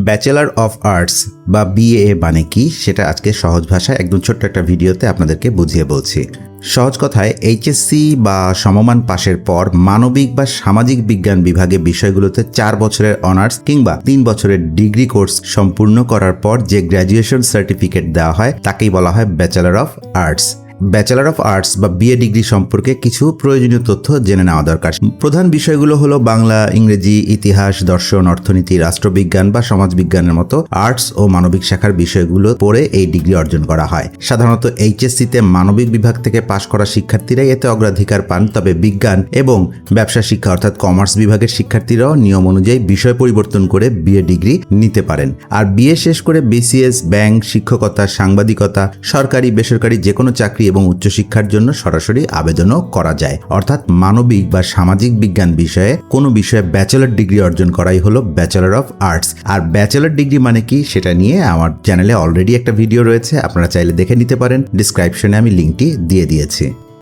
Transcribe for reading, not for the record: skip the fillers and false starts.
Bachelor of arts বা BA মানে কি সেটা আজকে সহজ ভাষায় একদম ছোট্ট একটা ভিডিওতে আপনাদেরকে বুঝিয়ে বলছি। সহজ কথায় এইচএসসি বা সমমান পাশের পর মানবিক বা সামাজিক বিজ্ঞান বিভাগে বিষয়গুলোতে 4 বছরের অনার্স কিংবা 3 বছরের ডিগ্রি কোর্স সম্পূর্ণ করার পর যে গ্র্যাজুয়েশন সার্টিফিকেট দেওয়া হয় তাকেই বলা হয় bachelor of arts. Bachelor of arts বা বিএ ডিগ্রি সম্পর্কে কিছু প্রয়োজনীয় তথ্য জেনে নেওয়া দরকার। প্রধান বিষয়গুলো হলো বাংলা, ইংরেজি, ইতিহাস, দর্শন, অর্থনীতি, রাষ্ট্রবিজ্ঞান বা সমাজবিজ্ঞানের মতো আর্টস ও মানবিক শাখার বিষয়গুলো পড়ে এই ডিগ্রি অর্জন করা হয়। সাধারণত এইচএসসিতে মানবিক বিভাগ থেকে পাশ করা শিক্ষার্থীরাই এতে অগ্রাধিকার পান, তবে বিজ্ঞান এবং ব্যবসা শিক্ষা অর্থাৎ কমার্স বিভাগের শিক্ষার্থীরাও নিয়ম অনুযায়ী বিষয় পরিবর্তন করে বিএ ডিগ্রি নিতে পারেন। আর বিএ শেষ করে বিসিএস, ব্যাংক, শিক্ষকতা, সাংবাদিকতা, সরকারি বেসরকারি যে কোনো চাকরি এবং উচ্চশিক্ষার জন্য সরাসরি আবেদনও করা যায়। অর্থাৎ মানবিক বা সামাজিক বিজ্ঞান বিষয়ে কোনো বিষয়ে ব্যাচেলর ডিগ্রি অর্জন করাই হলো ব্যাচেলর অফ আর্টস। আর ব্যাচেলর ডিগ্রি মানে কি সেটা নিয়ে আমার চ্যানেলে অলরেডি একটা ভিডিও রয়েছে, আপনারা চাইলে দেখে নিতে পারেন। ডিসক্রিপশনে আমি লিঙ্কটি দিয়ে দিয়েছি।